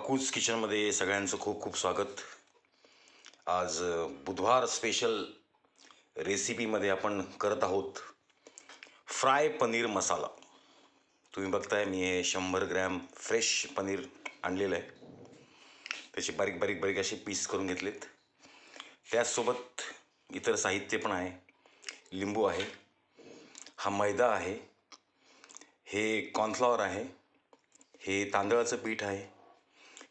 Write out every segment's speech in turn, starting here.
अकूज किचनमध्ये सगळ्यांचं खूप खूप स्वागत. आज बुधवार स्पेशल रेसिपीमध्ये आपण करत आहोत फ्राय पनीर मसाला. तुम्ही बघताय मी हे 100 ग्रॅम फ्रेश पनीर आणलेलं आहे. त्याचे बारीक बारीक बारीक असे पीस करून घेतलेत. त्याचसोबत इतर साहित्य पण आहे. लिंबू आहे, हा मैदा आहे, हे कॉर्नफ्लॉवर आहे, हे तांदळाचं पीठ आहे,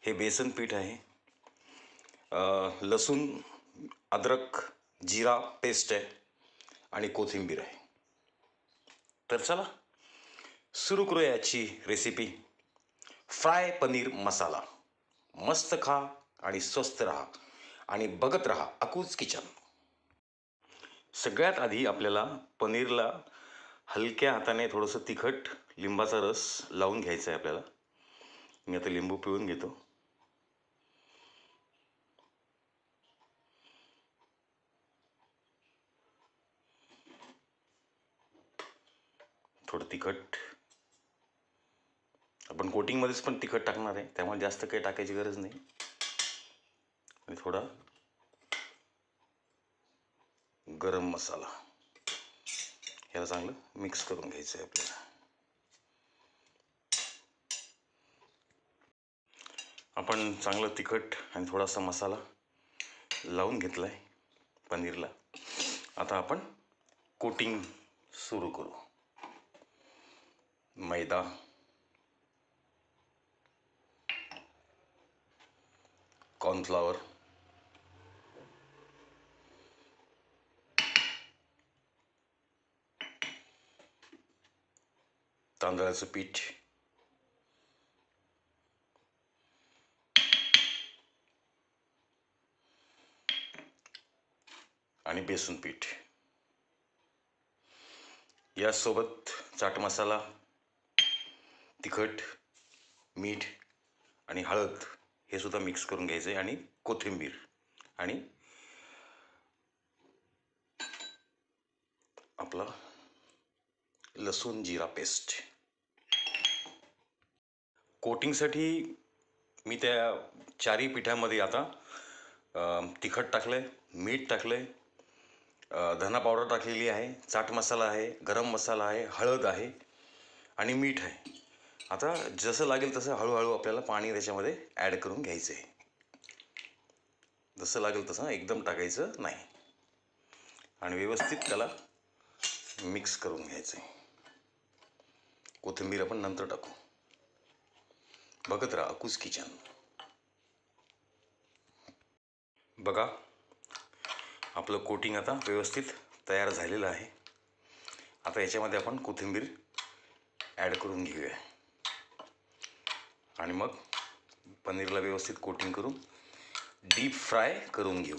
हे बेसन पीठ आहे, लसूण अद्रक जिरा पेस्ट आहे आणि कोथिंबीर आहे. तर चला सुरू करूया याची रेसिपी. फ्राय पनीर मसाला. मस्त खा आणि स्वस्त राहा आणि बघत राहा अकूज किचन. सगळ्यात आधी आपल्याला पनीरला हलक्या हाताने थोडंसं तिखट लिंबाचा रस लावून घ्यायचा आहे आपल्याला. मी आता लिंबू पिळून घेतो. थोडं तिखट, आपण कोटिंगमध्येच पण तिखट टाकणार आहे त्यामुळे जास्त काही टाकायची गरज नाही. आणि थोडा गरम मसाला, ह्याला चांगलं मिक्स करून घ्यायचं आहे आपल्याला. आपण चांगलं तिखट आणि थोडासा मसाला लावून घेतला आहे पनीरला. आता आपण कोटिंग सुरू करू. मैदा, कॉर्नफ्लॉवर, तांदळाचं पीठ, आणि बेसन पीठ. यासोबत चाट मसाला, तिखट, मीठ आणि हळद हे सुद्धा मिक्स करून घ्यायचं आहे. आणि कोथिंबीर आणि आपला लसूण जिरा पेस्ट. कोटिंगसाठी मी त्या चारी पिठामध्ये आता तिखट टाकलंय, मीठ टाकलंय, धना पावडर टाकलेली आहे, चाट मसाला आहे, गरम मसाला आहे, हळद आहे आणि मीठ आहे. आता जसं लागेल तसं हळूहळू आपल्याला पाणी त्याच्यामध्ये ॲड करून घ्यायचं आहे. जसं लागेल तसं एकदम टाकायचं नाही आणि व्यवस्थित त्याला मिक्स करून घ्यायचं आहे. कोथिंबीर आपण नंतर टाकू. बघत राहा अकूज किचन. बघा आपलं कोटिंग आता व्यवस्थित तयार झालेलं आहे. आता याच्यामध्ये आपण कोथिंबीर ॲड करून घेऊया आणि मग पनीरला व्यवस्थित कोटिंग करून डीप फ्राय करून घेऊ.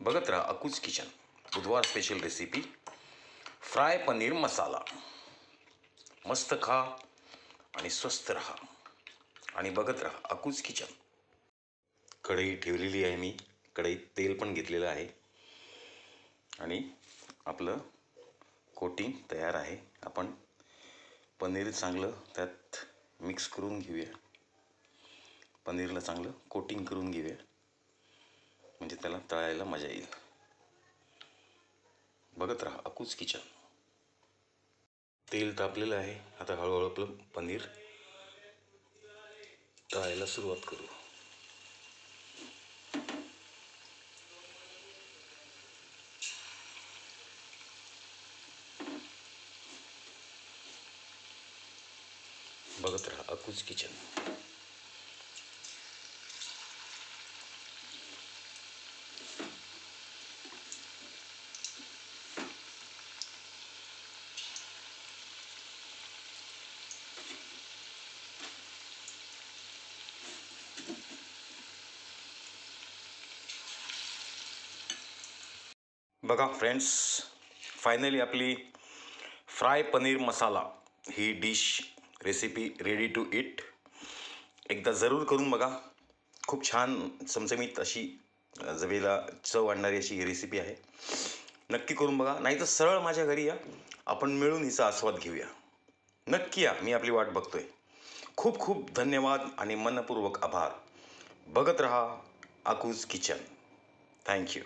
बघत राहा अकूज किचन. बुधवार स्पेशल रेसिपी फ्राय पनीर मसाला. मस्त खा आणि स्वस्त राहा आणि बघत राहा अकूज किचन. कढई ठेवलेली आहे मी. कढईत तेल पण घेतलेलं आहे आणि आपलं कोटिंग तयार आहे. आपण पनीर चांगलं त्यात मिक्स करून घेऊया. पनीरला चांगलं कोटिंग करून घेऊया म्हणजे त्याला तळायला मजा येईल. बघत राहा अकूज किचन. तेल तापलेलं आहे. आता हळूहळू आपलं पनीर तळायला सुरुवात करू. बघत राहा अकूज किचन. बघा फ्रेंड्स, फायनली आपली फ्राय पनीर मसाला ही dish recipe ready to eat. एकदा जरूर करून बघा. खूप छान चमचमीत अशी चवीला चव आणणारी अशी ही रेसिपी आहे. नक्की करून बघा. नाही तर सरळ माझ्या घरी या, आपण मिळून हिचा आस्वाद घेऊया. नक्की या, मी आपली वाट बघतोय. खूप खूप धन्यवाद आणि मनपूर्वक आभार. बघत रहा अकूज किचन. थँक्यू.